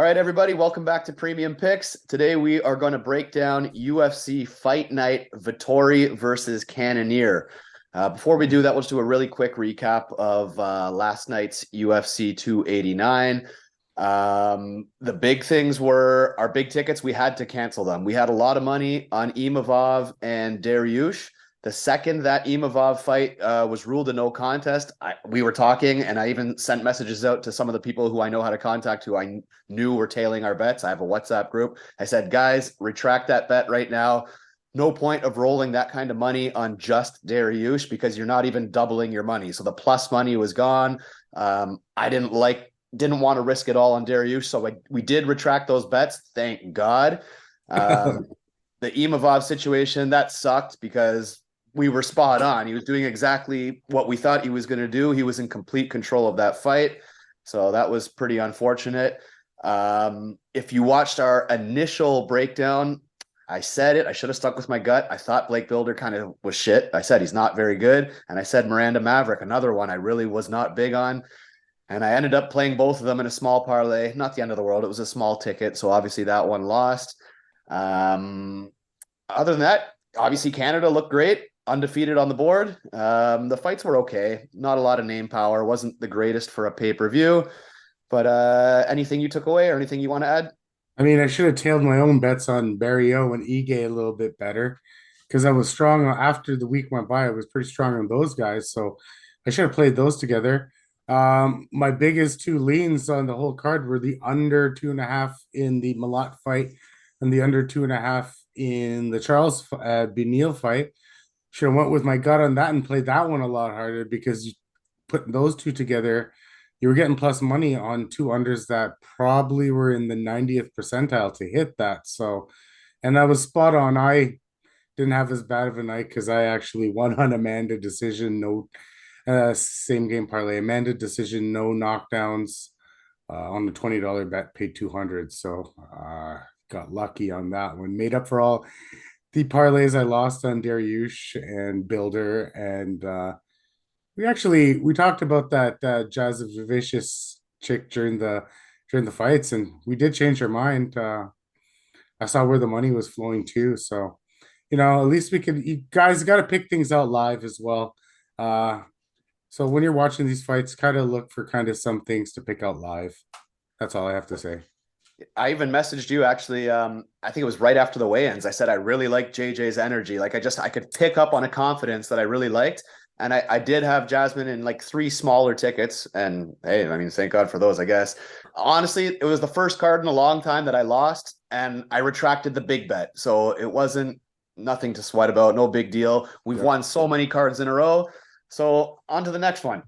right, everybody, welcome back to Premium Picks. Today we are going to break down UFC Fight Night Vettori versus Cannonier. Before we do that, let's do a really quick recap of last night's UFC 289. The big things were our big tickets. We had to cancel them. We had a lot of money on Imavov and Dariush. The second that Imavov fight was ruled a no contest, we were talking, and I even sent messages out to some of the people who I know how to contact, who I knew were tailing our bets. I have a WhatsApp group. I said, guys, retract that bet right now. No point of rolling that kind of money on just Dariush because you're not even doubling your money. So the plus money was gone. I didn't want to risk it all on Dariush, so we did retract those bets. Thank God. The Imavov situation, that sucked because we were spot on. He was doing exactly what we thought he was going to do. He was in complete control of that fight. So that was pretty unfortunate. If you watched our initial breakdown, I said it. I should have stuck with my gut. I thought Blake Builder kind of was shit. I said he's not very good. And I said Miranda Maverick, another one I really was not big on. And I ended up playing both of them in a small parlay. Not the end of the world. It was a small ticket. So obviously that one lost. Other than that, obviously Canada looked great. Undefeated on the board. The fights were okay. Not a lot of name power. Wasn't the greatest for a pay-per-view. But anything you took away or anything you want to add? I mean, I should have tailed my own bets on Barrio and Ige a little bit better because I was strong after the week went by. I was pretty strong on those guys, so I should have played those together. My biggest two leans on the whole card were the under 2.5 in the Malat fight and the under 2.5 in the Charles Beneil fight. Should have went with my gut on that and played that one a lot harder because putting those two together, you were getting plus money on two unders that probably were in the 90th percentile to hit that. So, and I was spot on. I didn't have as bad of a night because I actually won on Amanda decision, no same game parlay, Amanda decision, no knockdowns on the $20 bet, paid 200. So, got lucky on that one. Made up for all the parlays I lost on Dariush and Builder and we talked about that Jazz of Vicious chick during the fights, and we did change our mind. I saw where the money was flowing too, so at least we could. You guys got to pick things out live as well. Uh, so when you're watching these fights, kind of look for kind of some things to pick out live. That's all I have to say. I even messaged you actually. I think it was right after the weigh-ins. I said I really liked JJ's energy. Like I could pick up on a confidence that I really liked. And I did have Jasmine in like 3 smaller tickets. And hey, I mean, thank God for those, I guess. Honestly, it was the first card in a long time that I lost, and I retracted the big bet. So it wasn't nothing to sweat about, no big deal. We've Yeah. won so many cards in a row. So on to the next one.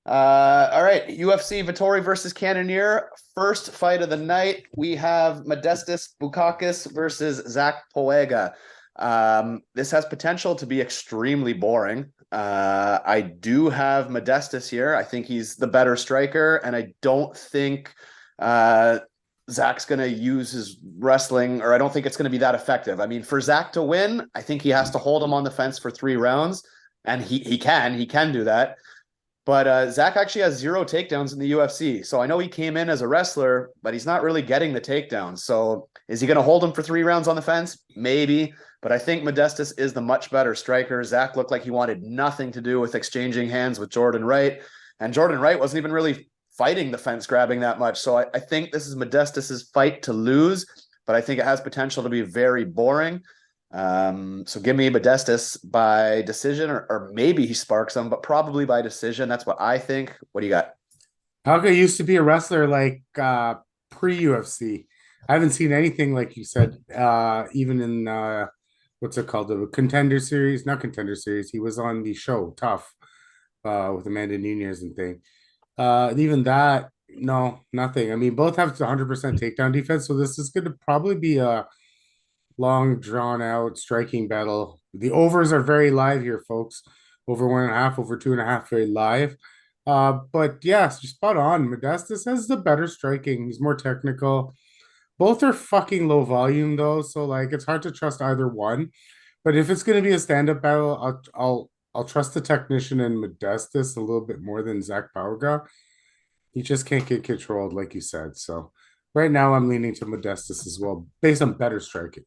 All right, UFC Vettori versus Cannonier. First fight of the night, we have Modestas Bukauskas versus Zach Pauga. This has potential to be extremely boring. I do have Modestas here. I think he's the better striker, and I don't think Zach's going to use his wrestling, or I don't think it's going to be that effective. I mean, for Zach to win, I think he has to hold him on the fence for 3 rounds, and he can do that. But Zach actually has 0 takedowns in the UFC. So I know he came in as a wrestler, but he's not really getting the takedowns. So is he going to hold him for 3 rounds on the fence? Maybe. But I think Modestas is the much better striker. Zach looked like he wanted nothing to do with exchanging hands with Jordan Wright. And Jordan Wright wasn't even really fighting the fence grabbing that much. So I think this is Modestas' fight to lose, but I think it has potential to be very boring. So give me Modestas by decision, or maybe he sparks him, but probably by decision. That's what I think. What do you got? Pauga used to be a wrestler like pre-UFC. I haven't seen anything like you said, even in what's it called? The Contender Series, not Contender Series. He was on the show Tough with Amanda Nunez and thing. Even that, no, nothing. I mean, both have 100% takedown defense, so this is going to probably be a long, drawn out striking battle. The overs are very live here, folks. Over 1.5, over 2.5, very live. But yes, you're spot on. Modestas has the better striking. He's more technical. Both are fucking low volume though, so like it's hard to trust either one. But if it's going to be a stand-up battle, I'll trust the technician and Modestas a little bit more than Zach Pauga. He just can't get controlled, like you said. So Right now, I'm leaning to Modestus as well, based on better striking.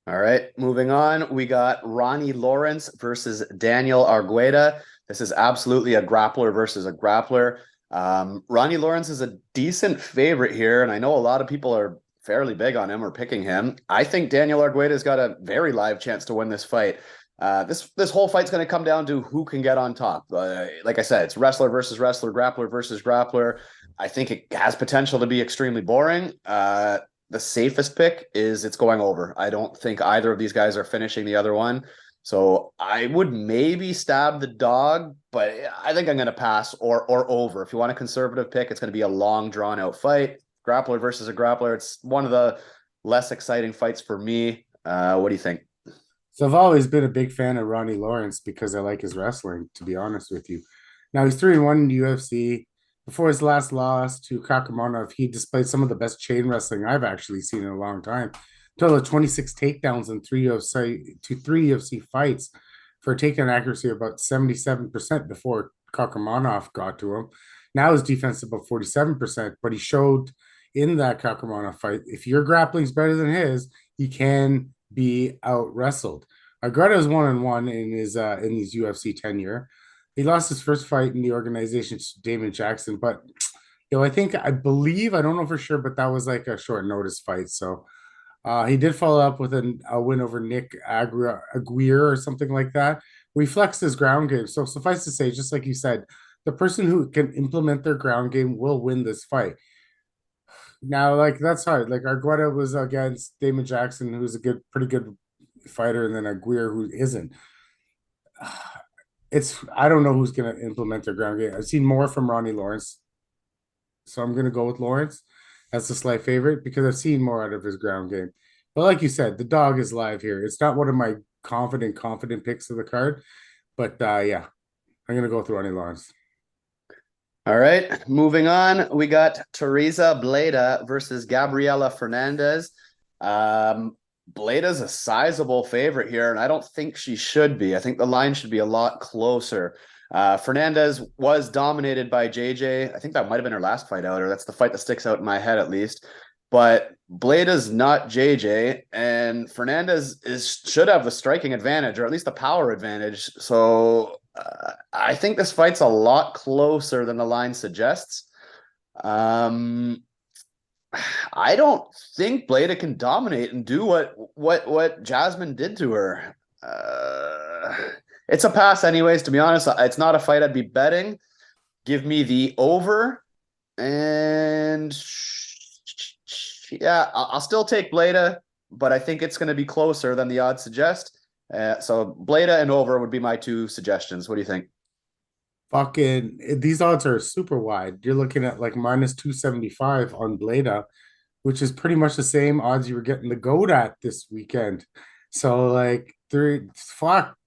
All right, moving on. We got Ronnie Lawrence versus Daniel Argueta. This is absolutely a grappler versus a grappler. Ronnie Lawrence is a decent favorite here, and I know a lot of people are fairly big on him or picking him. I think Daniel Argueta's got a very live chance to win this fight. This whole fight's going to come down to who can get on top. Like I said, it's wrestler versus wrestler, grappler versus grappler. I think it has potential to be extremely boring. The safest pick is it's going over. I don't think either of these guys are finishing the other one. So I would maybe stab the dog, but I think I'm going to pass or over. If you want a conservative pick, it's going to be a long, drawn out fight. Grappler versus a grappler. It's one of the less exciting fights for me. What do you think? So I've always been a big fan of Ronnie Lawrence because I like his wrestling, to be honest with you. Now he's 3-1 in the UFC. Before his last loss to Kakhramonov, he displayed some of the best chain wrestling I've actually seen in a long time. Total of 26 takedowns in three UFC fights for a takedown accuracy of about 77% before Kakhramonov got to him. Now his defense is about 47%, but he showed in that Kakhramonov fight, if your grappling's better than his, he can be out wrestled. Argueta is 1-1 in his UFC tenure. He lost his first fight in the organization to Damon Jackson, but I believe, I don't know for sure, but that was like a short notice fight. So he did follow up with a win over Nick Aguirre or something like that. We flexed his ground game. So suffice to say, just like you said, the person who can implement their ground game will win this fight. Now, like that's hard. Like Argueta was against Damon Jackson, who's a pretty good fighter, and then Aguirre, who isn't. I don't know who's gonna implement their ground game. I've seen more from Ronnie Lawrence, so I'm gonna go with Lawrence as the slight favorite because I've seen more out of his ground game. But like you said, the dog is live here. It's not one of my confident picks of the card, but yeah, I'm gonna go with Ronnie Lawrence. All right, moving on. We got Teresa Bleda versus Gabriela Fernandez. Bleda's a sizable favorite here, and I don't think she should be. I think the line should be a lot closer. Fernandez was dominated by JJ. I think that might have been her last fight out, or that's the fight that sticks out in my head at least. But Bleda's not JJ, and Fernandez should have the striking advantage, or at least the power advantage. So I think this fight's a lot closer than the line suggests. I don't think Bleda can dominate and do what Jasmine did to her. It's a pass, anyways. To be honest, it's not a fight I'd be betting. Give me the over, and yeah, I'll still take Bleda, but I think it's going to be closer than the odds suggest. So Bleda and over would be my two suggestions. What do you think? Fucking these odds are super wide. You're looking at like minus 275 on Bleda, which is pretty much the same odds you were getting the goat at this weekend. So like you're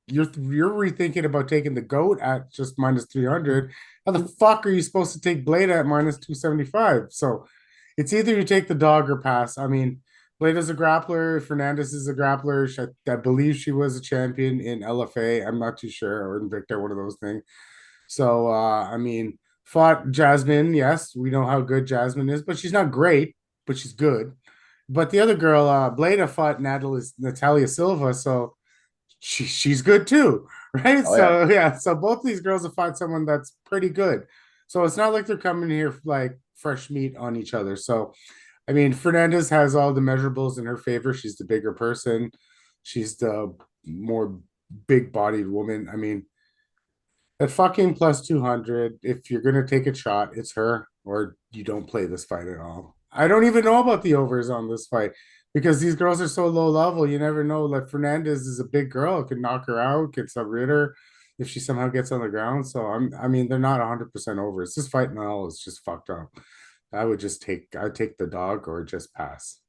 rethinking about taking the goat at just minus 300. How the fuck are you supposed to take Bleda at minus 275? So it's either you take the dog or pass. I mean, Bleda's a grappler. Fernandes is a grappler. I believe she was a champion in LFA. I'm not too sure, or Invicta, one of those things. So I mean, fought Jasmine. Yes, we know how good Jasmine is, but she's not great, but she's good. But the other girl, Bleda, fought Natalia Silva, so she's good too, right? Oh yeah. So yeah, so both these girls have fought someone that's pretty good. So it's not like they're coming here like fresh meat on each other. So I mean, Fernandez has all the measurables in her favor. She's the bigger person. She's the more big-bodied woman. I mean, at fucking plus 200, if you're going to take a shot, it's her, or you don't play this fight at all. I don't even know about the overs on this fight because these girls are so low level. You never know. Like Fernandez is a big girl, could knock her out, could submit her if she somehow gets on the ground. So I mean, they're not 100% over. It's just fighting all is just fucked up. I'd take the dog or just pass.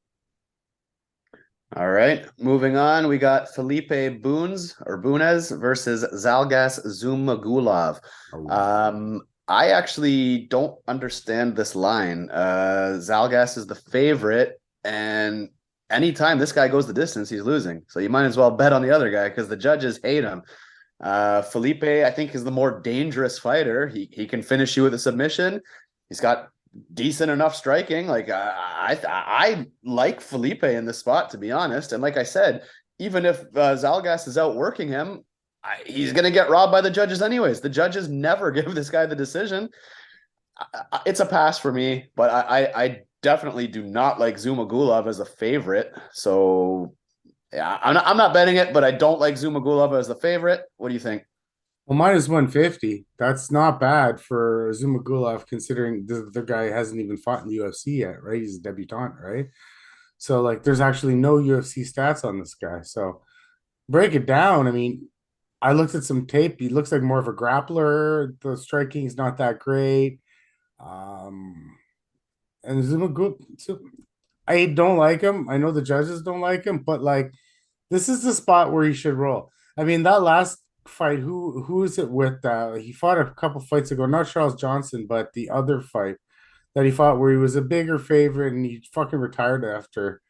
All right, moving on. We got Felipe Bunes versus Zalgas Zhumagulov. I actually don't understand this line. Zalgas is the favorite, and anytime this guy goes the distance, he's losing. So you might as well bet on the other guy because the judges hate him. Felipe, I think, is the more dangerous fighter. He can finish you with a submission. He's got decent enough striking. Like I like Felipe in this spot, to be honest. And like I said, even if Zalgas is outworking him, he's going to get robbed by the judges anyways. The judges never give this guy the decision. It's a pass for me, but I definitely do not like Zhumagulov as a favorite. So yeah, I'm not betting it, but I don't like Zhumagulov as the favorite. What do you think? Well, minus 150. That's not bad for Zhumagulov, considering the guy hasn't even fought in the UFC yet, right? He's a debutant, right? So, like, there's actually no UFC stats on this guy. So, break it down. I mean, I looked at some tape. He looks like more of a grappler. The striking is not that great. And Zhumagulov, I don't like him. I know the judges don't like him, but like, this is the spot where he should roll. I mean, that last fight, who is it with? He fought a couple fights ago, not Charles Johnson, but the other fight that he fought where he was a bigger favorite and he fucking retired after.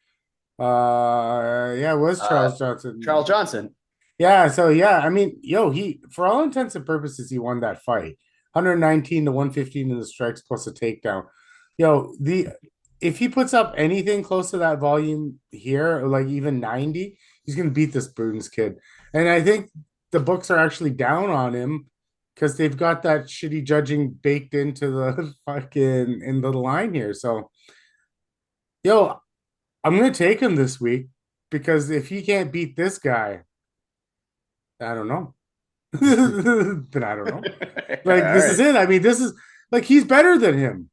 Yeah, it was Charles Johnson. Charles Johnson. Yeah, so yeah, I mean, yo, he for all intents and purposes, he won that fight. 119 to 115 in the strikes plus a takedown. Yo, the if he puts up anything close to that volume here, or like even 90, he's gonna beat this Bunes kid. And I think the books are actually down on him because they've got that shitty judging baked into the fucking in the line here. So yo, I'm gonna take him this week because if he can't beat this guy, I don't know. Then I don't know. Like this is it. I mean, this is like he's better than him.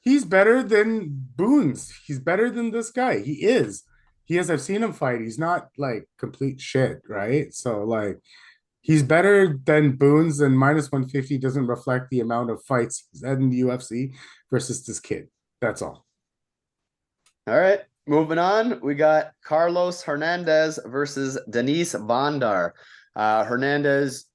He's better than Bunes. He's better than this guy. He is. He is. I've seen him fight. He's not like complete shit, right? So like he's better than Bunes, and minus 150 doesn't reflect the amount of fights he's had in the UFC versus this kid. That's all. All right, moving on. We got Carlos Hernandez versus Denis Bondar. Hernandez,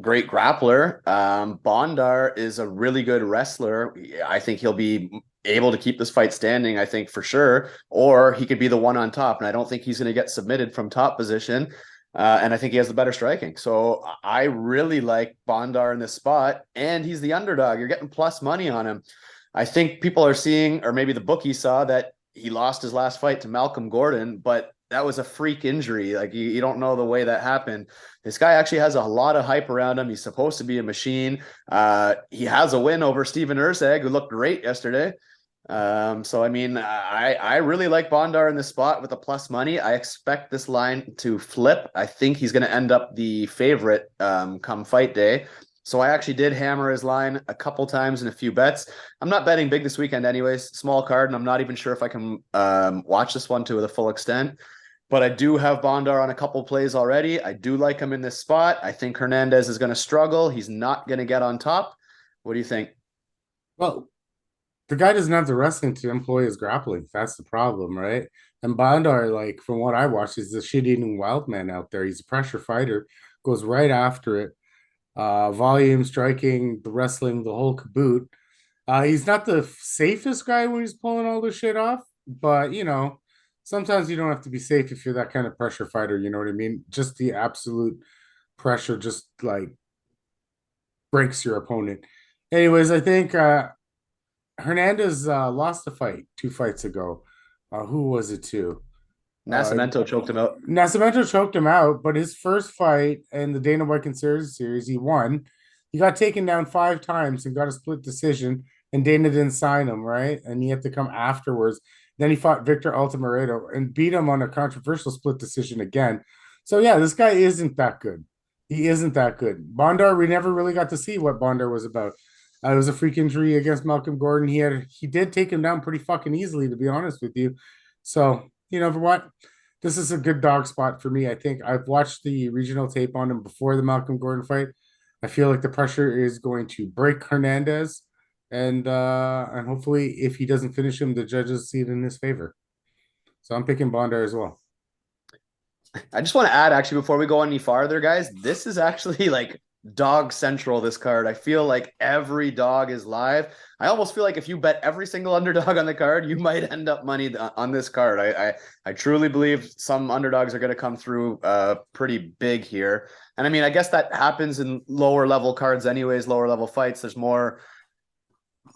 great grappler. Bondar is a really good wrestler. I think he'll be able to keep this fight standing, I think for sure, or he could be the one on top. And I don't think he's going to get submitted from top position. And I think he has the better striking. So I really like Bondar in this spot, and he's the underdog. You're getting plus money on him. I think people are seeing, or maybe the bookie saw that he lost his last fight to Malcolm Gordon, but that was a freak injury. Like you don't know the way that happened. This guy actually has a lot of hype around him. He's supposed to be a machine. He has a win over Steven Erceg, who looked great yesterday. So I mean, I really like Bondar in this spot with the plus money. I expect this line to flip. I think he's going to end up the favorite come fight day. So I actually did hammer his line a couple times in a few bets. I'm not betting big this weekend anyways, small card, and I'm not even sure if I can watch this one to the full extent. But I do have Bondar on a couple plays already. I do like him in this spot. I think Hernandez is going to struggle. He's not going to get on top. What do you think? Well, the guy doesn't have the wrestling to employ his grappling. That's the problem, right? And Bondar, like from what I watched, is the shit-eating wild man out there. He's a pressure fighter, goes right after it. Volume, striking, the wrestling, the whole caboot. He's not the safest guy when he's pulling all this shit off, but you know, sometimes you don't have to be safe if you're that kind of pressure fighter. You know what I mean? Just the absolute pressure, just like breaks your opponent. Anyways, I think Hernandez lost the fight 2 fights ago. Who was it to? Nascimento choked him out. Nascimento choked him out, but his first fight in the Dana White Conspiracy Series, he won. He got taken down 5 times and got a split decision, and Dana didn't sign him, right? And he had to come afterwards. Then he fought Victor Altamirano and beat him on a controversial split decision again. So yeah, this guy isn't that good. He isn't that good. Bondar, we never really got to see what Bondar was about. It was a freak injury against Malcolm Gordon. He did take him down pretty fucking easily, to be honest with you. So you know for what? This is a good dog spot for me. I think I've watched the regional tape on him before the Malcolm Gordon fight. I feel like the pressure is going to break Hernandez, and hopefully, if he doesn't finish him, the judges see it in his favor. So I'm picking Bondar as well. I just want to add, actually, before we go any farther, guys, this is actually like dog central, this card. I feel like every dog is live. I almost feel like if you bet every single underdog on the card, you might end up money on this card. I truly believe some underdogs are going to come through pretty big here. And I mean, I guess that happens in lower level cards anyways, lower level fights. There's more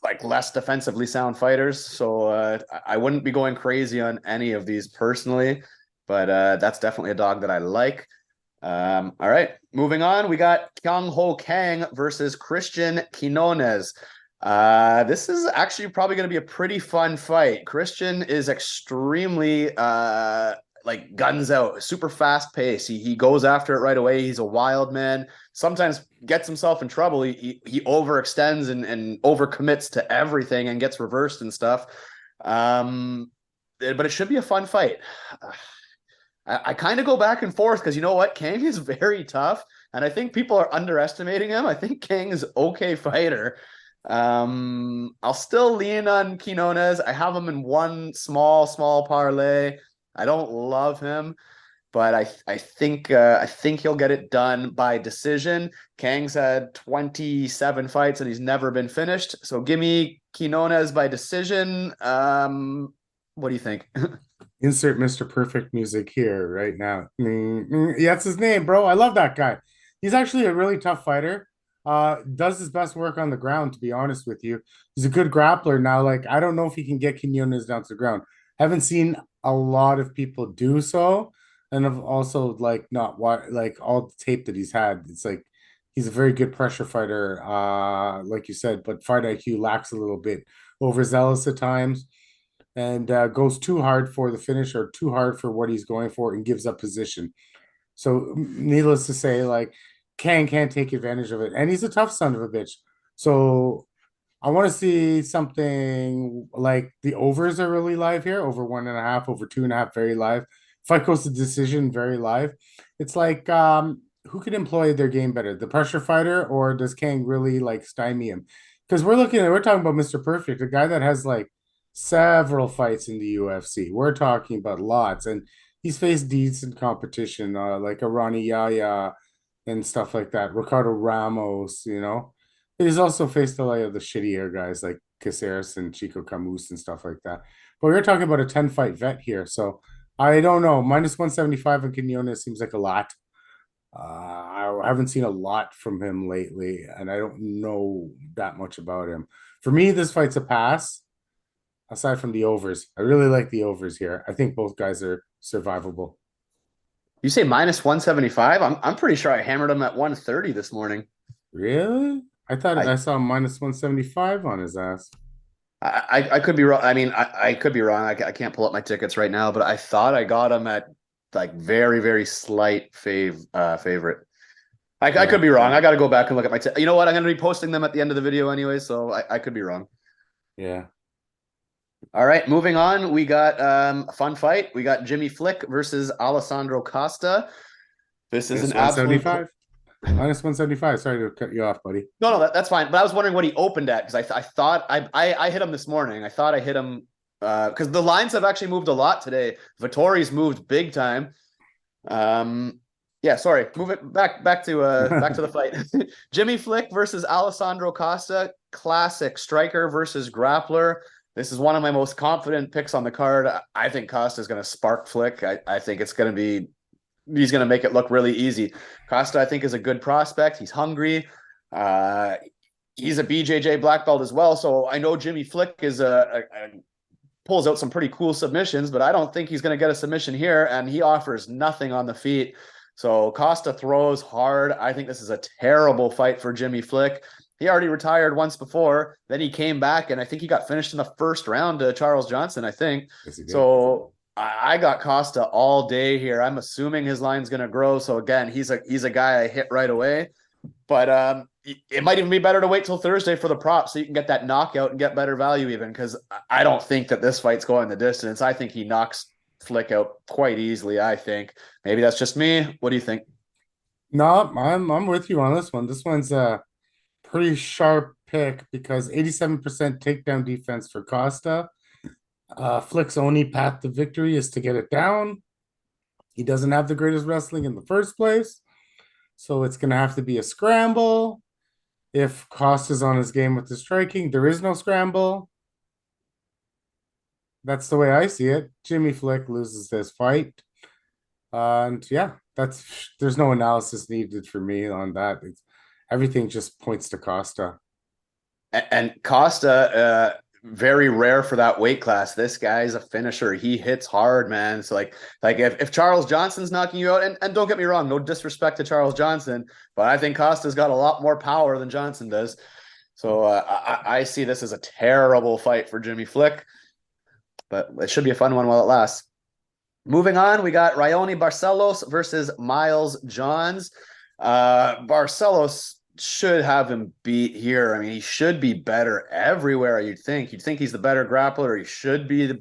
like less defensively sound fighters. So I wouldn't be going crazy on any of these personally, but that's definitely a dog that I like. All right, moving on. We got Kang versus Christian Quinonez. This is actually probably going to be a pretty fun fight. Christian is extremely like guns out, super fast pace. He goes after it right away. He's a wild man. Sometimes gets himself in trouble. He overextends and overcommits to everything and gets reversed and stuff. But it should be a fun fight. I kind of go back and forth because you know what? Kang is very tough, and I think people are underestimating him. I think Kang is okay fighter. I'll still lean on Quinonez. I have him in one small parlay. I don't love him, but I think he'll get it done by decision. Kang's had 27 fights and he's never been finished. So give me Quinonez by decision. What do you think? Insert Mr. Perfect music here right now. Yeah, that's his name, bro. I love that guy. He's actually a really tough fighter. Does his best work on the ground, to be honest with you. He's a good grappler. Now, like, I don't know if he can get Quinonez down to the ground. Haven't seen a lot of people do so. And I've also like not what like all the tape that he's had. It's like he's a very good pressure fighter, like you said, but fight IQ lacks a little bit, overzealous at times, and goes too hard for the finish or too hard for what he's going for and gives up position. So, needless to say, like Kang can't take advantage of it, and he's a tough son of a bitch. So, I want to see something like the overs are really live here, over 1.5, over 2.5, very live. Fight goes to decision, very live. It's like who could employ their game better, the pressure fighter, or does Kang really like stymie him? Because we're talking about Mr. Perfect, a guy that has like several fights in the UFC. We're talking about lots, and he's faced decent competition, like a Ronnie Yaya and stuff like that. Ricardo Ramos, you know. But he's also faced a lot of the shittier guys like Caceres and Chico Camus and stuff like that. But we're talking about a 10 fight vet here, so I don't know. Minus 175 on Quinonez seems like a lot. I haven't seen a lot from him lately, and I don't know that much about him. For me, this fight's a pass aside from the overs. I really like the overs here. I think both guys are survivable. You say minus 175? I'm pretty sure I hammered him at 130 this morning. Really? I thought I I saw minus 175 on his ass. I could be wrong. I mean, I could be wrong. I can't pull up my tickets right now, but I thought I got him at like very slight favorite. I Yeah. could be wrong. I got to go back and look at my. You know what? I'm going to be posting them at the end of the video anyway, so I could be wrong. Yeah. All right, moving on. We got a fun fight. We got Jimmy Flick versus Alessandro Costa. This is Minus an absolute. 175. Minus 175. Sorry to cut you off, buddy. No, that's fine. But I was wondering what he opened at because I thought I hit him this morning. I thought I hit him because the lines have actually moved a lot today. Vettori's moved big time. Yeah, sorry. Move it back to the fight. Jimmy Flick versus Alessandro Costa. Classic striker versus grappler. This is one of my most confident picks on the card. I think Costa is going to spark Flick. I think it's going to be he's going to make it look really easy. Costa, I think, is a good prospect. He's hungry. He's a BJJ black belt as well. So I know Jimmy Flick is pulls out some pretty cool submissions, but I don't think he's going to get a submission here. And he offers nothing on the feet. So Costa throws hard. I think this is a terrible fight for Jimmy Flick. He already retired once before. Then he came back, and I think he got finished in the first round to Charles Johnson, I think. Yes, So I got Costa all day here. I'm assuming his line's going to grow. So again, he's a guy I hit right away. But it might even be better to wait till Thursday for the prop so you can get that knockout and get better value even because I don't think that this fight's going the distance. I think he knocks Flick out quite easily, I think. Maybe that's just me. What do you think? No, I'm with you on this one. This one's a pretty sharp pick because 87% takedown defense for Costa. Flick's only path to victory is to get it down. He doesn't have the greatest wrestling in the first place, so it's going to have to be a scramble. If Costa's on his game with the striking, there is no scramble. That's the way I see it. Jimmy Flick loses this fight. And yeah, there's no analysis needed for me on that. Everything just points to Costa. And Costa, very rare for that weight class. This guy's a finisher. He hits hard, man. So like if Charles Johnson's knocking you out, and don't get me wrong, no disrespect to Charles Johnson, but I think Costa's got a lot more power than Johnson does. So I see this as a terrible fight for Jimmy Flick, but it should be a fun one while it lasts. Moving on, we got Raoni Barcelos versus Miles Johns. Barcelos should have him beat here. I mean, he should be better everywhere, you'd think. You'd think he's the better grappler. He should be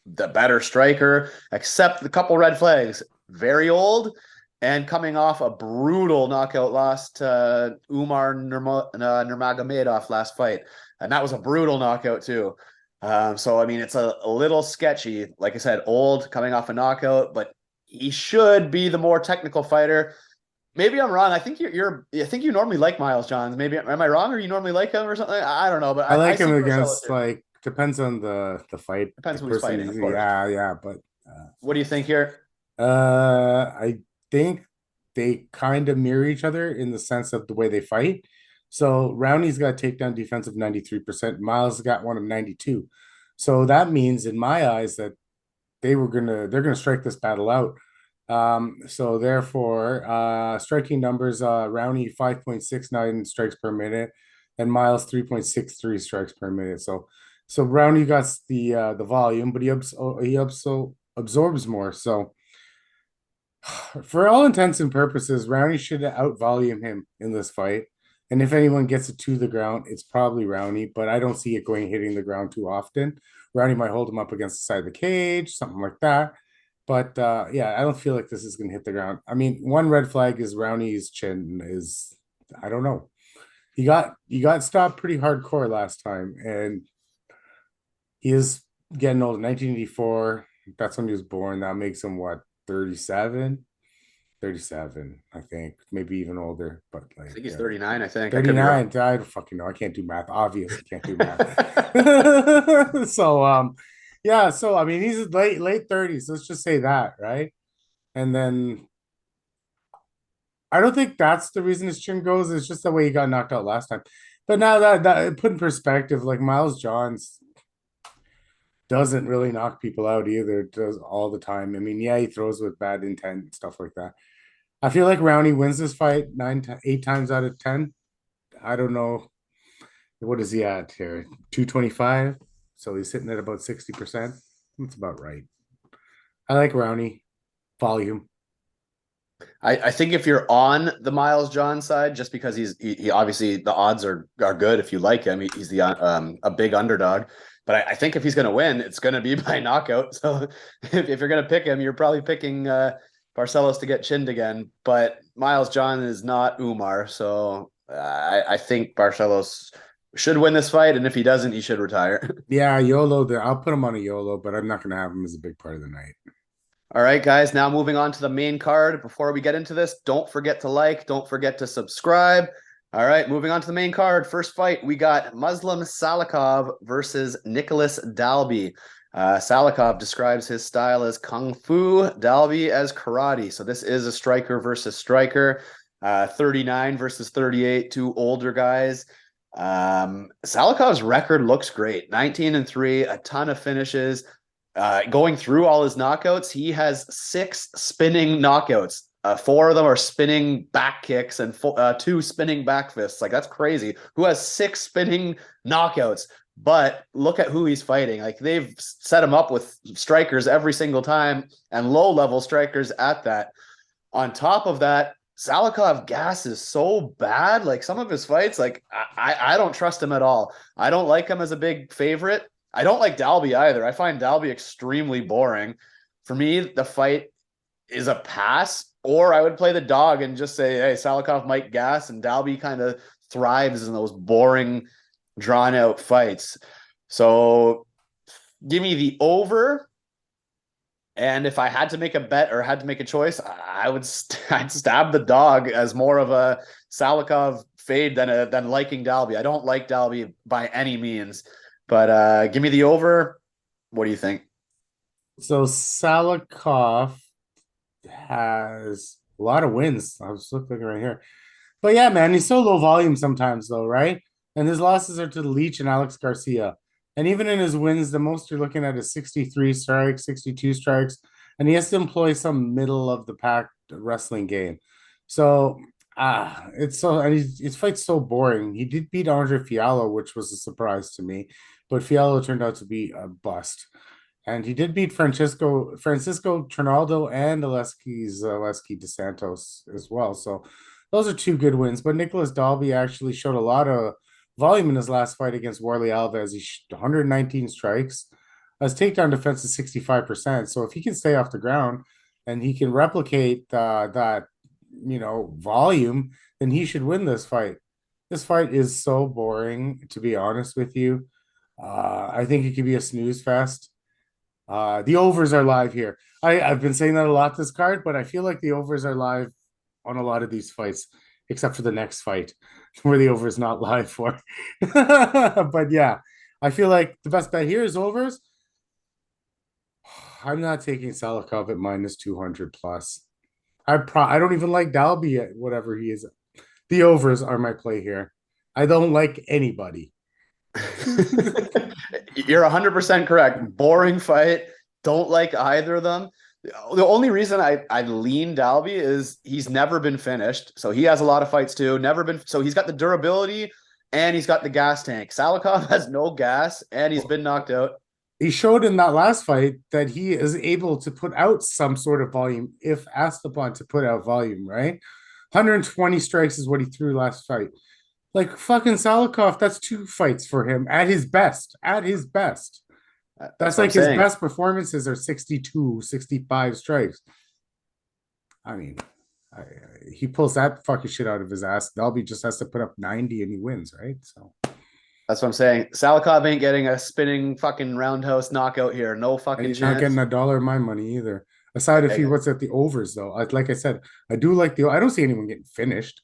the better striker, except the couple red flags. Very old and coming off a brutal knockout loss to Umar Nurmagomedov last fight. And that was a brutal knockout too. So, I mean, it's a little sketchy. Like I said, old, coming off a knockout, but he should be the more technical fighter. Maybe I'm wrong. I think I think you normally like Miles Johns. Maybe am I wrong, or you normally like him or something? I don't know, but I like see him Barcelos against here. like depends on the fight. Depends The who he's person fighting, of course. yeah, but What do you think here? I think they kind of mirror each other in the sense of the way they fight. So Rowney's got takedown defense of 93%. Miles got one of 92. So that means in my eyes that they're gonna strike this battle out. So therefore, striking numbers, Rowney 5.69 strikes per minute, and Miles 3.63 strikes per minute. So Rowney got the volume, but he also absorbs more. So for all intents and purposes, Rowney should out volume him in this fight. And if anyone gets it to the ground, it's probably Rowney, but I don't see it hitting the ground too often. Rowney might hold him up against the side of the cage, something like that. But yeah, I don't feel like this is going to hit the ground. I mean, one red flag is Rowney's chin is, I don't know. He got stopped pretty hardcore last time, and he is getting old. 1984, that's when he was born. That makes him what, 37? 37, I think, maybe even older. But I like think he's 39, I think. I could be 39. wrong. I don't fucking know. I can't do math. Obviously, can't do math. So yeah. So I mean, he's late 30s. Let's just say that, right? And then I don't think that's the reason his chin goes. It's just the way he got knocked out last time. But now that put in perspective, like Miles Johns doesn't really knock people out either. It does all the time. I mean, yeah, he throws with bad intent and stuff like that. I feel like Rowney wins this fight 8 times out of 10. I don't know. What is he at here? 225. So he's sitting at about 60%. That's about right. I like Rowney. Volume. I think if you're on the Miles John side, just because he obviously the odds are good if you like him. He's the a big underdog. But I think if he's going to win, it's going to be by knockout. So if you're going to pick him, you're probably picking Barcelos to get chinned again. But Miles John is not Umar. So I think Barcelos should win this fight. And if he doesn't, he should retire. Yeah, YOLO. I'll put him on a YOLO, but I'm not going to have him as a big part of the night. All right, guys, now moving on to the main card. Before we get into this, don't forget to like, don't forget to subscribe. All right, moving on to the main card. First fight, we got Muslim Salikhov versus Nicholas Dalby. Salikhov describes his style as Kung Fu, Dalby as karate. So this is a striker versus striker. 39 versus 38, two older guys. Salikhov's record looks great. 19-3, a ton of finishes. Going through all his knockouts, he has 6 spinning knockouts. 4 of them are spinning back kicks and 2 spinning back fists. Like, that's crazy. Who has 6 spinning knockouts? But look at who he's fighting. Like, they've set him up with strikers every single time, and low-level strikers at that. On top of that, Salikhov gas is so bad. Like, some of his fights, like, I don't trust him at all. I don't like him as a big favorite. I don't like Dalby either. I find Dalby extremely boring. For me, the fight is a pass, or I would play the dog and just say, hey, Salikhov might gas, and Dalby kind of thrives in those boring, drawn-out fights. So give me the over, and if I had to make a bet or had to make a choice, I'd stab the dog as more of a Salikhov fade than liking Dalby. I don't like Dalby by any means. But give me the over. What do you think? So Salikhov has a lot of wins. I was looking right here. But yeah, man, he's so low volume sometimes, though, right? and his losses are to Leach and Alex Garcia. And even in his wins, the most you're looking at is 63 strikes, 62 strikes, and he has to employ some middle of the pack wrestling game. So it's so, and his fight's so boring. He did beat Andre Fiallo, which was a surprise to me, but Fiallo turned out to be a bust. And he did beat Francisco Trinaldo and Aleski DeSantos as well. So those are two good wins. But Nicholas Dalby actually showed a lot of volume in his last fight against Warley Alves. He 119 strikes. His takedown defense is 65%. So if he can stay off the ground and he can replicate that, volume, then he should win this fight. This fight is so boring, to be honest with you. I think it could be a snooze fest. The overs are live here. I've been saying that a lot this card, but I feel like the overs are live on a lot of these fights, except for the next fight where the over is not live for. But yeah, I feel like the best bet here is overs. I'm not taking Salikhov at minus 200 plus. I don't even like Dalby at whatever he is. The overs are my play here. I don't like anybody. You're 100% correct. Boring fight. Don't like either of them. The only reason I lean Dalby is he's never been finished. So he has a lot of fights too. Never been. So he's got the durability and he's got the gas tank. Salikhov has no gas and he's been knocked out. He showed in that last fight that he is able to put out some sort of volume if asked upon to put out volume, right? 120 strikes is what he threw last fight. Like fucking Salikhov, that's two fights for him at his best. At his best. That's like his best performances are 62, 65 strikes. I mean, he pulls that fucking shit out of his ass. Dalby just has to put up 90 and he wins, right? So that's what I'm saying. Salikhov ain't getting a spinning fucking roundhouse knockout here. No fucking he's chance. Not getting $1 of my money either. Aside if he what's at the overs though. Like I said, I do like I don't see anyone getting finished.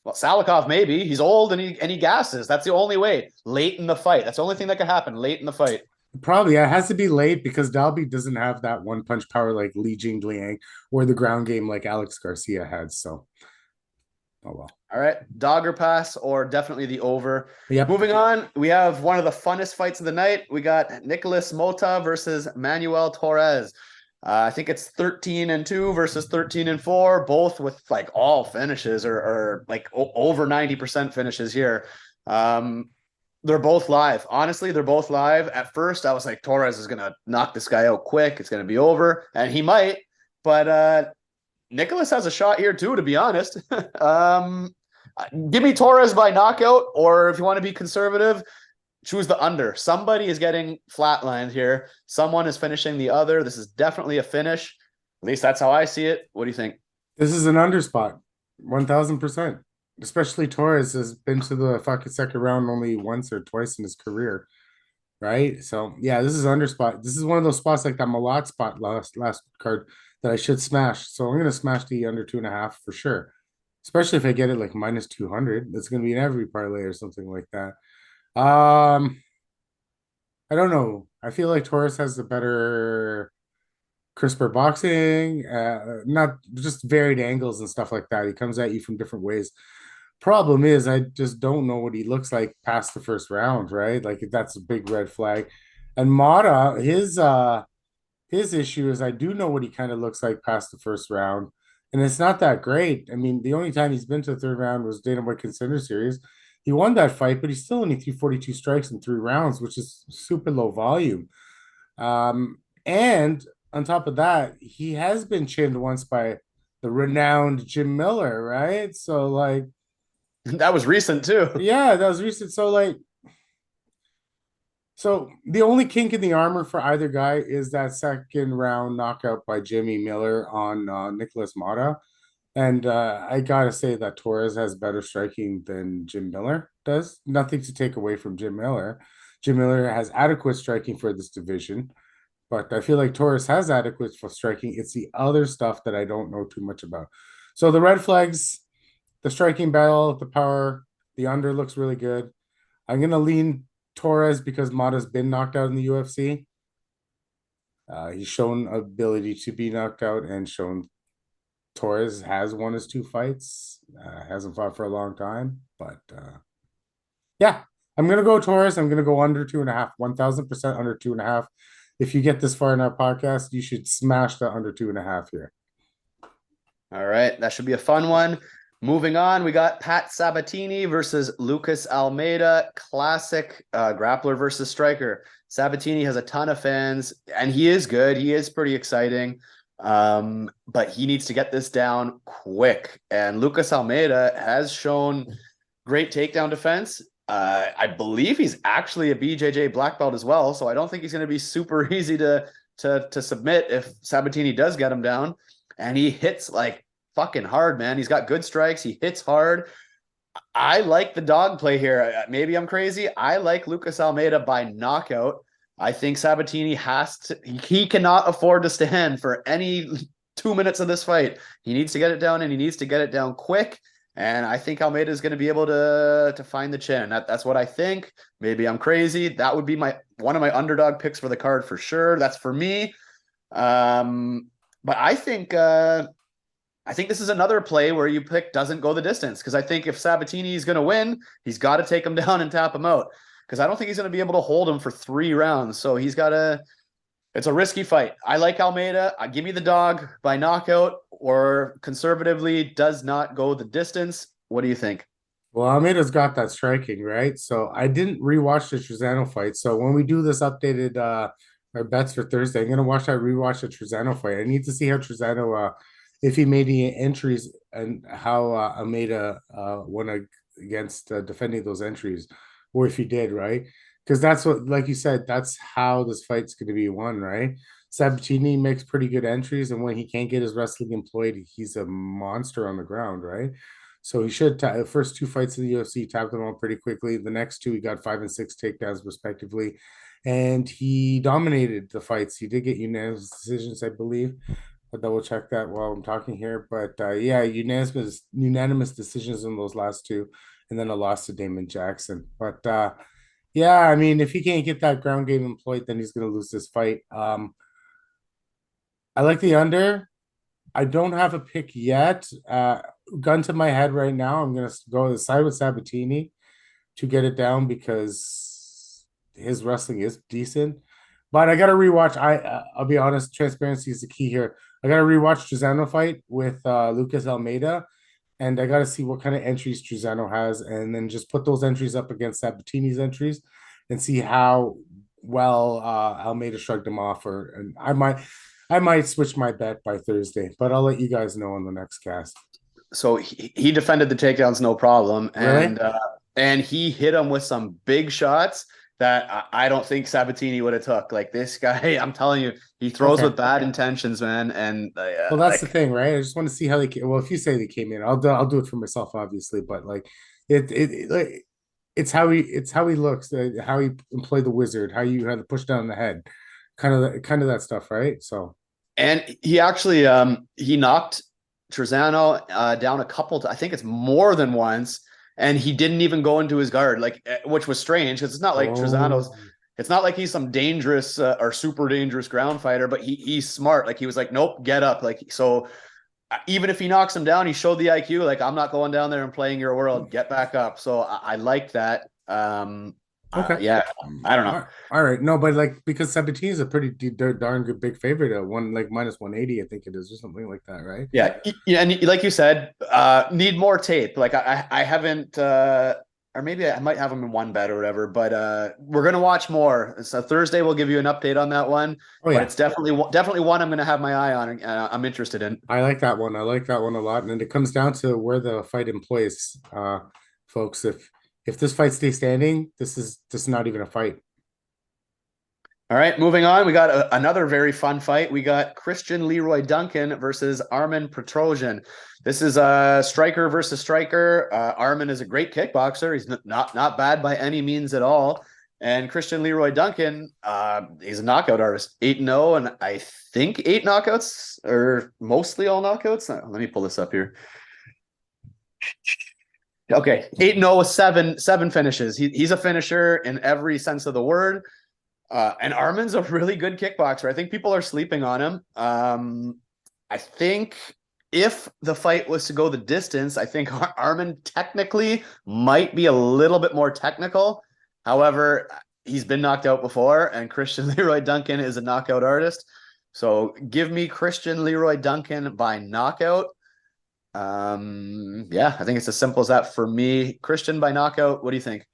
Well, Salikhov maybe. He's old and he gasses. That's the only way. Late in the fight. That's the only thing that could happen. Late in the fight. Probably, yeah, it has to be late because Dalby doesn't have that one punch power like Li Jingliang or the ground game like Alex Garcia had. So, oh well. All right, dogger pass or definitely the over. Yep. Moving on, we have one of the funnest fights of the night. We got Nicholas Motta versus Manuel Torres. I think it's 13-2 versus 13-4, both with like all finishes or like over 90% finishes here. They're both live. Honestly, they're both live. At first, I was like, Torres is going to knock this guy out quick. It's going to be over. And he might. But Nicholas has a shot here, too, to be honest. Give me Torres by knockout. Or if you want to be conservative, choose the under. Somebody is getting flatlined here. Someone is finishing the other. This is definitely a finish. At least that's how I see it. What do you think? This is an under spot. 1000%. Especially Torres has been to the fucking second round only once or twice in his career, right? So yeah, this is under spot. This is one of those spots like that Malott spot last card that I should smash. So I'm gonna smash the under 2.5 for sure. Especially if I get it like minus 200. It's gonna be in every parlay or something like that. I don't know. I feel like Torres has the better crisper boxing, not just varied angles and stuff like that. He comes at you from different ways. Problem is, I just don't know what he looks like past the first round, right? Like that's a big red flag. And Motta, his issue is I do know what he kind of looks like past the first round, and it's not that great. I mean, the only time he's been to the third round was Dana White Contender Series. He won that fight, but he still only threw 42 strikes in 3 rounds, which is super low volume. And on top of that, he has been chinned once by the renowned Jim Miller, right? So like that was recent too. Yeah, that was recent. So the only kink in the armor for either guy is that second round knockout by Jimmy Miller on Nicholas Motta. And I gotta say that Torres has better striking than Jim Miller does. Nothing to take away from Jim Miller. Jim Miller has adequate striking for this division, but I feel like Torres has adequate for striking. It's the other stuff that I don't know too much about. So the red flags, the striking battle, the power, the under looks really good. I'm gonna lean Torres because Motta's been knocked out in the UFC. He's shown ability to be knocked out and shown Torres has won his 2 fights. Hasn't fought for a long time, but Yeah, I'm gonna go Torres. I'm gonna go under 2.5, 1000% under 2.5. If you get this far in our podcast, you should smash that under 2.5 here. All right, that should be a fun one. Moving on, we got Pat Sabatini versus Lucas Almeida, classic grappler versus striker. Sabatini has a ton of fans, and he is good. He is pretty exciting, but he needs to get this down quick. And Lucas Almeida has shown great takedown defense. I believe he's actually a BJJ black belt as well, so I don't think he's going to be super easy to submit if Sabatini does get him down. And he hits like fucking hard, man. He's got good strikes. He hits hard. I like the dog play here. Maybe I'm crazy. I like Lucas Almeida by knockout. I think Sabatini he cannot afford to stand for any 2 minutes of this fight. He needs to get it down, and he needs to get it down quick. And I think Almeida is going to be able to find the chin. That's what I think. Maybe I'm crazy. That would be one of my underdog picks for the card for sure. That's for me. But I think this is another play where you pick doesn't go the distance, because I think if Sabatini is going to win, he's got to take him down and tap him out, because I don't think he's going to be able to hold him for 3 rounds. So he's got to. It's a risky fight. I like Almeida. Give me the dog by knockout, or conservatively does not go the distance. What do you think? Well, Almeida's got that striking, right? So I didn't rewatch the Trezano fight. So when we do this updated our bets for Thursday, I'm gonna rewatch the Trezano fight. I need to see how Trezano if he made any entries and how Almeida won against defending those entries, or if he did, right? Because that's what, like you said, that's how this fight's going to be won, right? Sabatini makes pretty good entries, and when he can't get his wrestling employed, he's a monster on the ground, right? So he should. The first 2 fights in the UFC, tapped them on pretty quickly. The next 2, he got 5 and 6 takedowns respectively, and he dominated the fights. He did get unanimous decisions, I believe. I'll double check that while I'm talking here, but yeah, unanimous decisions in those last 2, and then a loss to Damon Jackson. But yeah, I mean, if he can't get that ground game employed, then he's going to lose this fight. I like the under. I don't have a pick yet. Gun to my head right now, I'm going to go side with Sabatini to get it down, because his wrestling is decent. But I got to rewatch. I'll be honest, transparency is the key here. I got to rewatch Trezano fight with Lucas Almeida, and I got to see what kind of entries Trezano has, and then just put those entries up against Sabatini's entries and see how well Almeida shrugged him off. And I might switch my bet by Thursday, but I'll let you guys know on the next cast. So he defended the takedowns no problem, Really? and he hit him with some big shots that I don't think Sabatini would have took. Like, this guy, I'm telling you, he throws Okay. with bad intentions, man. And Well, that's the thing, right? I just want to see how they came. Well, if you say they came in, I'll do it for myself, obviously. But like, like it's how he looks, how he employed the wizard, how you had to push down the head, kind of that stuff, right? So and he actually he knocked Trezano down a couple. I think it's more than once, and he didn't even go into his guard, like, which was strange, because it's not like Trezano's. oh, It's not like he's some dangerous or super dangerous ground fighter, but he's smart. Like, he was like, nope, get up. Like, so even if he knocks him down, he showed the IQ. Like, I'm not going down there and playing your world. Get back up. So I like that. okay. Yeah, I don't know. All right. No, but like, because Sabatini is a pretty darn good big favorite at one, like, minus 180, I think it is, or something like that, right? Yeah, and like you said, need more tape. Like, I haven't, or maybe I might have him in one bet or whatever. But we're gonna watch more. So Thursday we'll give you an update on that one. Oh But yeah. it's definitely one I'm gonna have my eye on. And I'm interested in. I like that one. I like that one a lot. And it comes down to where the fight employs, folks. If this fight stays standing, this is not even a fight. All right, moving on. We got another very fun fight. We got Christian Leroy Duncan versus Armen Petrosyan. This is a striker versus striker. Armen is a great kickboxer. He's not bad by any means at all. And Christian Leroy Duncan, he's a knockout artist, 8-0, and I think 8 knockouts, or mostly all knockouts. Let me pull this up here. Okay, 8-0 with seven finishes. He's a finisher in every sense of the word. And Armen's a really good kickboxer. I think people are sleeping on him. I think if the fight was to go the distance, I think Arman technically might be a little bit more technical. However, he's been knocked out before, and Christian Leroy Duncan is a knockout artist. So give me Christian Leroy Duncan by knockout. Yeah, I think it's as simple as that for me. Christian by knockout. What do you think?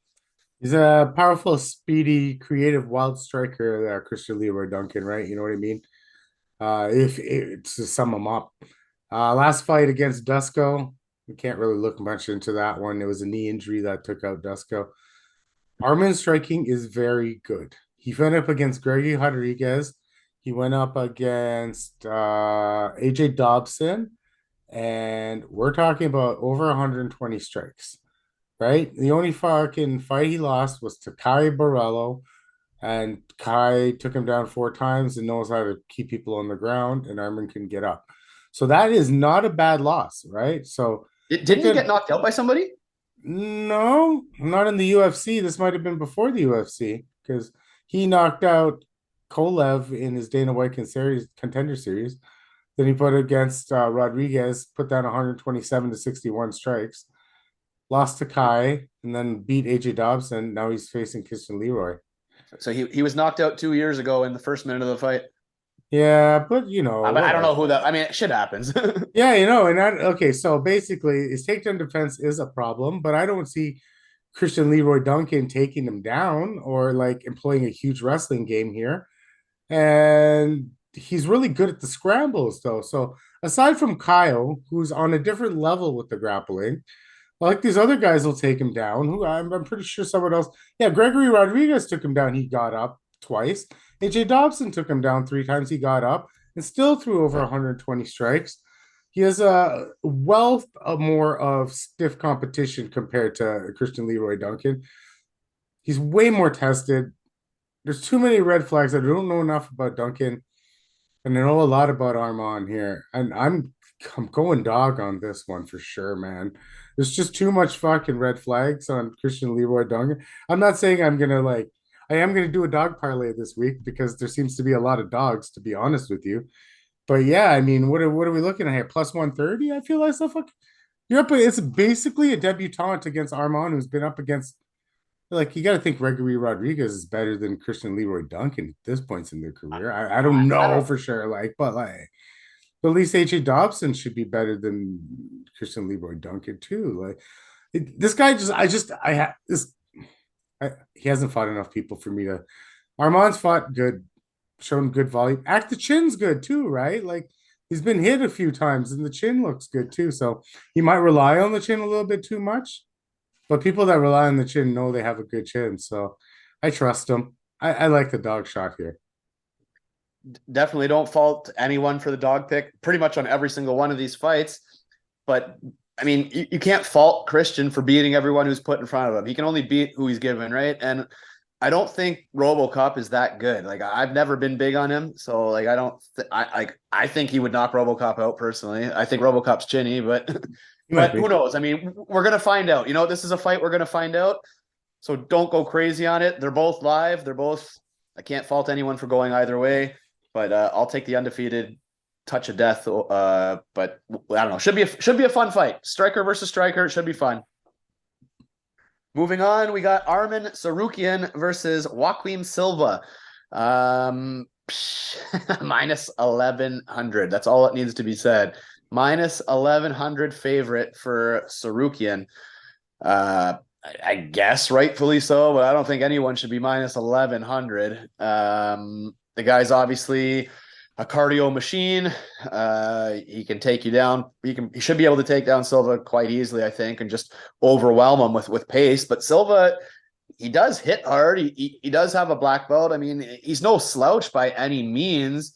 He's a powerful, speedy, creative, wild striker, Christian Leroy Duncan, right? You know what I mean? If it's to sum him up. Last fight against Dusko, we can't really look much into that one. It was a knee injury that took out Dusko. Armin's striking is very good. He went up against Gregory Rodriguez. He went up against AJ Dobson, and we're talking about over 120 strikes, right? The only fucking fight he lost was to Kai Borello, and Kai took him down 4 times and knows how to keep people on the ground, and Armin can get up. So that is not a bad loss, right? So Didn't he get knocked out by somebody? no, not in the UFC. This might have been before the UFC because he knocked out Kolev in his Dana White contender series. Then he put against Rodriguez, put down 127 to 61 strikes, lost to Kai, and then beat AJ Dobson. Now he's facing Christian Leroy. So he was knocked out 2 years ago in the first minute of the fight. Yeah, but you know, But I don't know who that. I mean, shit happens. yeah, you know, and that okay. So basically, his takedown defense is a problem, but I don't see Christian Leroy Duncan taking him down or like employing a huge wrestling game here. And he's really good at the scrambles, though. So aside from Kyle, who's on a different level with the grappling, like these other guys will take him down. Who I'm pretty sure someone else. Yeah, Gregory Rodriguez took him down. He got up twice. AJ Dobson took him down 3 times. He got up and still threw over 120 strikes. He has a wealth of more of stiff competition compared to Christian Leroy Duncan. He's way more tested. There's too many red flags. I don't know enough about Duncan, and I know a lot about Armand here. And I'm going dog on this one for sure, man. There's just too much fucking red flags on Christian Leroy Duncan. I'm not saying I'm gonna like I am gonna do a dog parlay this week because there seems to be a lot of dogs, to be honest with you. But yeah, I mean, what are we looking at here? Plus 130? I feel like so fuck. You're up. It's basically a debutante against Armand, who's been up against like you got to think Gregory Rodriguez is better than Christian Leroy Duncan at this point in their career. I don't know for sure, like, but like, but at least AJ Dobson should be better than Christian Leroy Duncan too. Like, this guy I have this. He hasn't fought enough people for me to. Armand's fought good, shown good volume. The chin's good too, right? Like he's been hit a few times, and the chin looks good too. So he might rely on the chin a little bit too much. But people that rely on the chin know they have a good chin. So I trust them. I like the dog shot here. Definitely don't fault anyone for the dog pick pretty much on every single one of these fights. But I mean, you can't fault Christian for beating everyone who's put in front of him. He can only beat who he's given, right? And I don't think RoboCop is that good. Like I've never been big on him, so like I think he would knock RoboCop out personally. I think RoboCop's chinny, but but who knows? I mean, we're gonna find out. You know, this is a fight we're gonna find out. So don't go crazy on it. They're both live. They're both. I can't fault anyone for going either way, but I'll take the undefeated touch of death. But I don't know. Should be a fun fight. Striker versus striker. It should be fun. Moving on, we got Arman Tsarukyan versus Joaquim Silva. Minus 1100. That's all it needs to be said. Minus 1100 favorite for Tsarukyan. I guess rightfully so, but I don't think anyone should be minus 1100. The guy's obviously a cardio machine. He can take you down. He should be able to take down Silva quite easily, I think, and just overwhelm him with pace. But Silva, he does hit hard. He does have a black belt. I mean, he's no slouch by any means,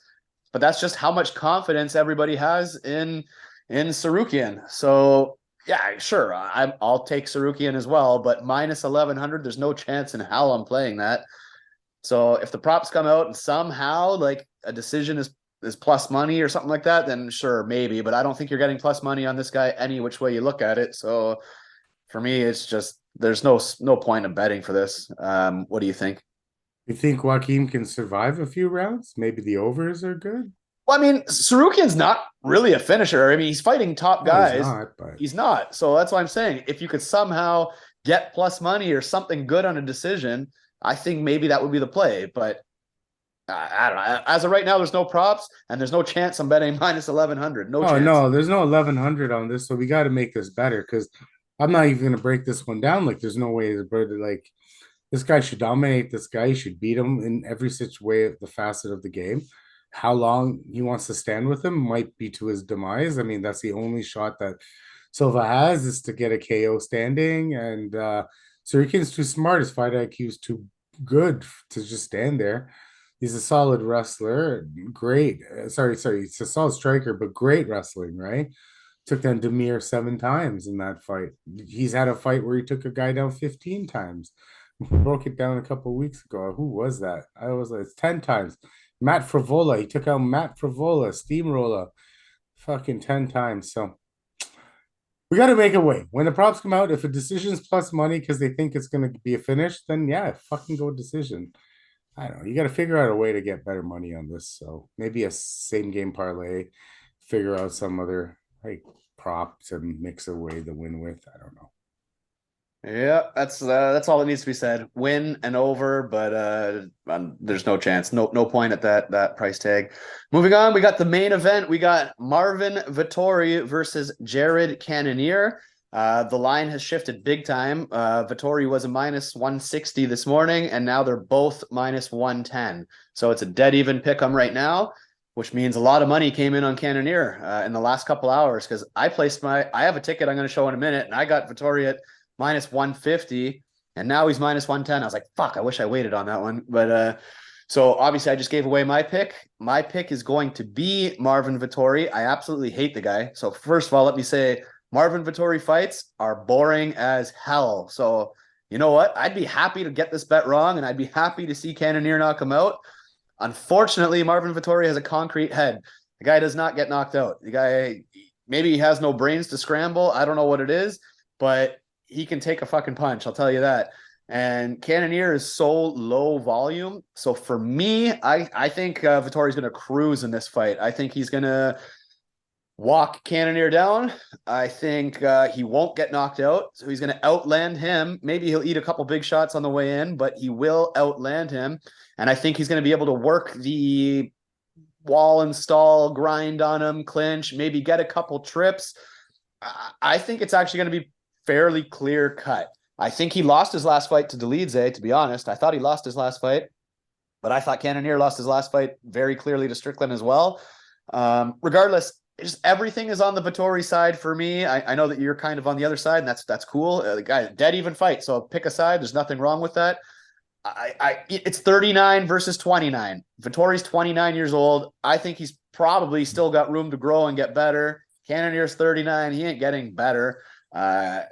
but that's just how much confidence everybody has in Tsarukyan. So yeah, sure, I'll take Tsarukyan as well, but minus 1100, there's no chance in hell I'm playing that. So if the props come out and somehow like a decision is plus money or something like that, then sure, maybe. But I don't think you're getting plus money on this guy any which way you look at it. So for me, it's just there's no point of betting for this. What do you think? You think Joaquim can survive a few rounds? Maybe the overs are good. Well, I mean, Tsarukyan's not really a finisher. I mean, he's fighting top No, he's guys. not, but He's not. So that's why I'm saying if you could somehow get plus money or something good on a decision, I think maybe that would be the play. But I don't know. As of right now, there's no props and there's no chance I'm betting minus 1100. No oh chance. no, there's no 1100 on this, so we got to make this better because I'm not even gonna break this one down. Like, there's no way to put it. Like, this guy should dominate. This guy should beat him in every such way, the facet of the game. How long he wants to stand with him might be to his demise. I mean, that's the only shot that Silva has is to get a KO standing, and Tsarukyan's too smart. His fight IQ is too good to just stand there. He's a solid wrestler, great. Sorry, he's a solid striker, but great wrestling, right? Took down Demir 7 times in that fight. He's had a fight where he took a guy down 15 times. Broke it down a couple of weeks ago. Who was that? I was like, it's 10 times. Matt Frivola. He took out Matt Frivola, steamroller, fucking 10 times. So we got to make a way. When the props come out, if a decision's plus money because they think it's going to be a finish, then yeah, fucking go decision. I don't know. You got to figure out a way to get better money on this. So maybe a same game parlay, figure out some other like props and mix away the win with. I don't know. Yeah, that's all that needs to be said. Win and over, but there's no chance. No point at that price tag. Moving on, we got the main event. We got Marvin Vettori versus Jared Cannonier. The line has shifted big time. Vettori was a minus 160 this morning, and now they're both minus 110. So it's a dead even pick 'em right now, which means a lot of money came in on Cannonier in the last couple hours because I have a ticket I'm going to show in a minute, and I got Vettori at minus 150, and now he's minus 110. I was like, fuck, I wish I waited on that one. But so obviously I just gave away my pick. My pick is going to be Marvin Vettori. I absolutely hate the guy. So first of all, let me say Marvin Vettori fights are boring as hell. So you know what? I'd be happy to get this bet wrong, and I'd be happy to see Cannonier knock him out. Unfortunately, Marvin Vettori has a concrete head. The guy does not get knocked out. The guy, maybe he has no brains to scramble. I don't know what it is, but he can take a fucking punch. I'll tell you that. And Cannonier is so low volume. So for me, I think Vettori's going to cruise in this fight. I think he's going to walk Cannonier down. I think he won't get knocked out. So he's going to outland him. Maybe he'll eat a couple big shots on the way in, but he will outland him. And I think he's going to be able to work the wall and stall, grind on him, clinch, maybe get a couple trips. I think it's actually going to be fairly clear cut. I think he lost his last fight to Dolidze, to be honest. I thought he lost his last fight, but I thought Cannonier lost his last fight very clearly to Strickland as well. Regardless, just everything is on the Vettori side for me. I know that you're kind of on the other side, and that's cool. The guy, dead even fight, so pick a side. There's nothing wrong with that. It's 39 versus 29. Vettori's 29 years old. I think he's probably still got room to grow and get better. Cannonier's 39. He ain't getting better.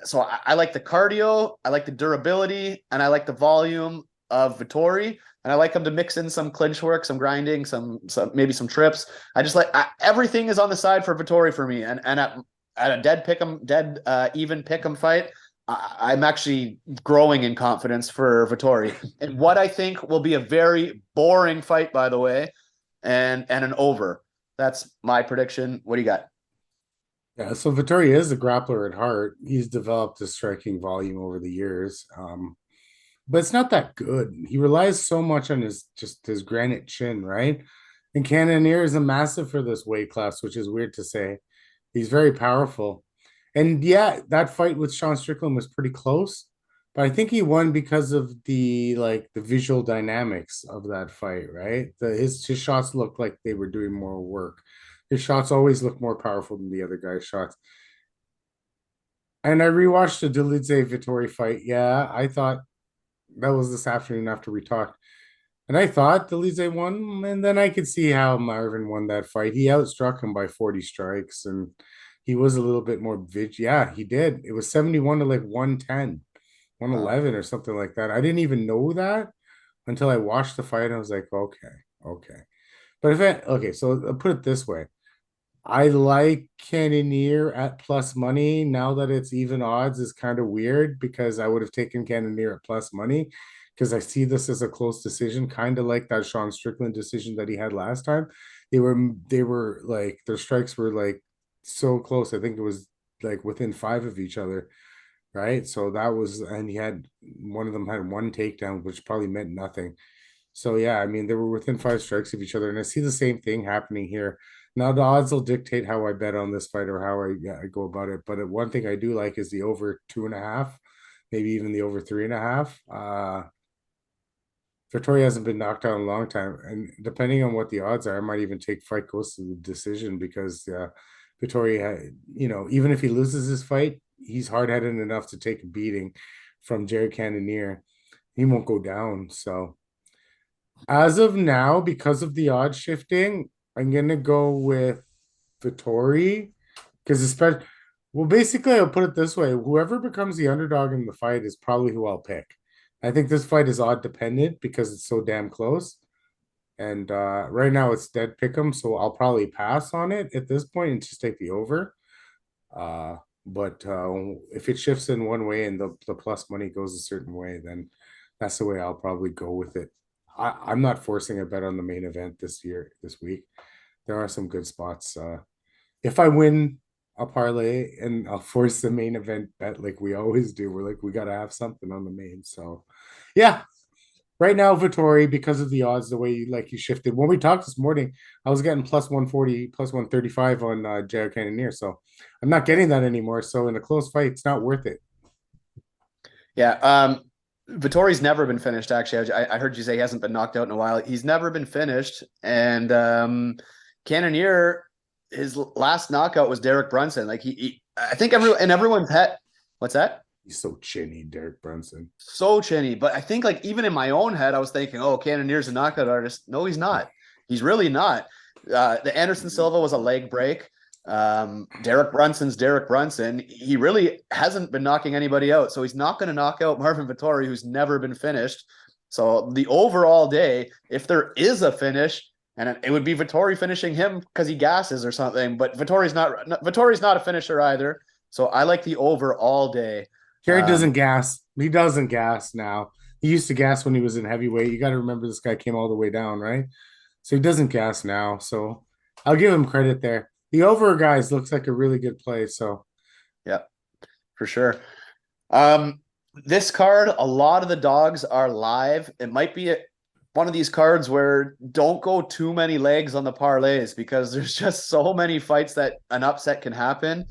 So I like the cardio, I like the durability, and I like the volume of Vettori, and I like him to mix in some clinch work, some grinding, some maybe some trips. I just like everything is on the side for Vettori for me, and at a even pick'em fight, I'm actually growing in confidence for Vettori, and what I think will be a very boring fight, by the way, and an over. That's my prediction. What do you got? Yeah, so Vettori is a grappler at heart. He's developed a striking volume over the years, but it's not that good. He relies so much on his granite chin, right? And Cannonier is a massive for this weight class, which is weird to say. He's very powerful, and yeah, that fight with Sean Strickland was pretty close, but I think he won because of the visual dynamics of that fight, right? His shots looked like they were doing more work. His shots always look more powerful than the other guy's shots. And I rewatched the Dolidze Vettori fight. Yeah, I thought that was this afternoon after we talked. And I thought Dolidze won, and then I could see how Marvin won that fight. He outstruck him by 40 strikes, and he was a little bit more Yeah, he did. It was 71 to like 110, Wow. 111 or something like that. I didn't even know that until I watched the fight. And I was like, okay. But okay, so I'll put it this way. I like Cannonier at plus money. Now that it's even odds is kind of weird because I would have taken Cannonier at plus money because I see this as a close decision, kind of like that Sean Strickland decision that he had last time. they were like their strikes were like so close. I think it was like within five of each other, right? So that was, and he had one of them had one takedown, which probably meant nothing. So yeah, I mean they were within five strikes of each other, and I see the same thing happening here. Now the odds will dictate how I bet on this fight or how I go about it. But one thing I do like is the over 2.5, maybe even the over 3.5. Vettori hasn't been knocked out in a long time, and depending on what the odds are, I might even take fight goes to the decision because Vettori, even if he loses this fight, he's hard headed enough to take a beating from Jared Cannonier. He won't go down. So as of now, because of the odds shifting, I'm gonna go with Vettori because especially, well, basically, I'll put it this way: whoever becomes the underdog in the fight is probably who I'll pick. I think this fight is odd dependent because it's so damn close. And right now it's dead pick'em, so I'll probably pass on it at this point and just take the over. Uh, but if it shifts in one way and the plus money goes a certain way, then that's the way I'll probably go with it. I'm not forcing a bet on the main event this week. There are some good spots. If I win, I'll parlay and I'll force the main event bet like we always do. We're like, we got to have something on the main. So, yeah, right now, Vittori, because of the odds, the way you shifted. When we talked this morning, I was getting plus 140, plus 135 on Jared Cannonier. So, I'm not getting that anymore. So, in a close fight, it's not worth it. Yeah. Vittori's never been finished, actually. I heard you say he hasn't been knocked out in a while. He's never been finished. And Cannonier, his last knockout was Derek Brunson. Like I think everyone's head. What's that? He's so chinny, Derek Brunson. So chinny. But I think like even in my own head, I was thinking, oh, Cannonier's a knockout artist. No, he's not. He's really not. The Anderson Silva was a leg break. Derek Brunson's Derek Brunson. He really hasn't been knocking anybody out. So he's not going to knock out Marvin Vettori, who's never been finished. So the overall day, if there is a finish, and it would be Vettori finishing him because he gasses or something, but Vettori's not a finisher either. So I like the over all day. Jared doesn't gas. He doesn't gas now. He used to gas when he was in heavyweight. You got to remember this guy came all the way down, right? So he doesn't gas now. So I'll give him credit there. The over guys looks like a really good play. So yeah, for sure. This card, a lot of the dogs are live. It might be one of these cards where don't go too many legs on the parlays because there's just so many fights that an upset can happen.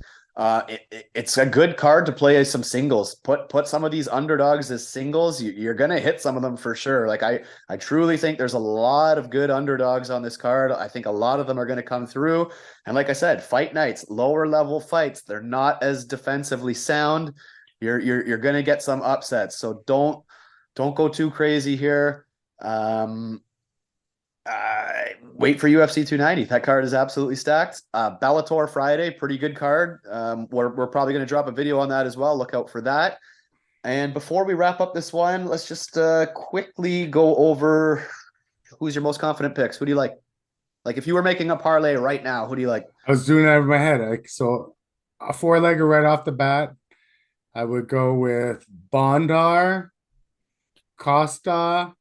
It's a good card to play as some singles. Put some of these underdogs as singles. You're gonna hit some of them for sure. Like I truly think there's a lot of good underdogs on this card. I think a lot of them are gonna come through. And like I said, fight nights, lower level fights, they're not as defensively sound. You're gonna get some upsets. So don't go too crazy here. Wait for UFC 290. That card is absolutely stacked. Bellator Friday, pretty good card. We're probably going to drop a video on that as well. Look out for that. And before we wrap up this one, let's just quickly go over who's your most confident picks. Who do you like? Like if you were making a parlay right now, who do you like? I was doing that in my head. So a four-legger right off the bat, I would go with Bondar, Costa,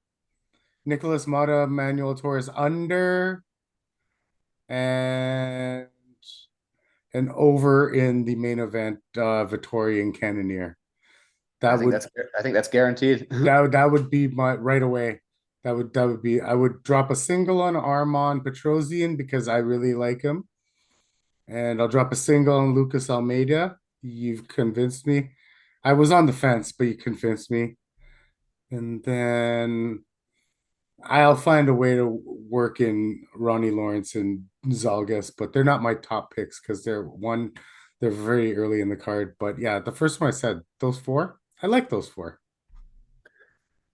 Nicholas Motta, Manuel Torres under, and an over in the main event, Vettori and Cannonier. I think that's guaranteed. that would be my right away. That would be, I would drop a single on Armand Petrosyan because I really like him. And I'll drop a single on Lucas Almeida. You've convinced me. I was on the fence, but you convinced me. And then I'll find a way to work in Ronnie Lawrence and Zalgas, but they're not my top picks because they're very early in the card. But yeah, the first one I said, those four, I like those four.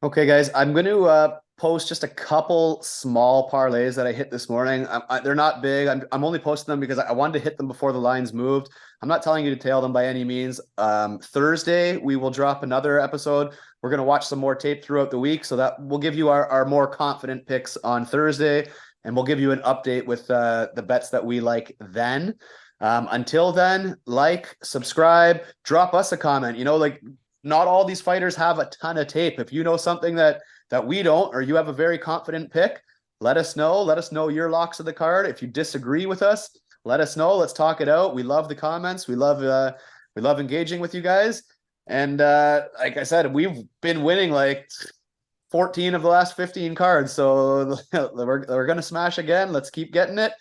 Okay, guys, I'm going to post just a couple small parlays that I hit this morning. They're not big. I'm only posting them because I wanted to hit them before the lines moved. I'm not telling you to tail them by any means. Thursday, we will drop another episode. We're going to watch some more tape throughout the week, so that we'll give you our more confident picks on Thursday, and we'll give you an update with the bets that we like then. Until then, like, subscribe, drop us a comment. Not all these fighters have a ton of tape. If you know something that we don't, or you have a very confident pick, Let us know. Let us know your locks of the card. If you disagree with us, let us know. Let's talk it out. We love the comments. We love engaging with you guys. And like I said, we've been winning like 14 of the last 15 cards. So we're going to smash again. Let's keep getting it.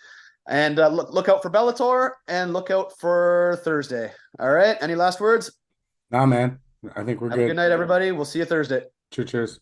And look out for Bellator and look out for Thursday. All right. Any last words? Nah, man. I think we're Have a good night, everybody. We'll see you Thursday. Cheers.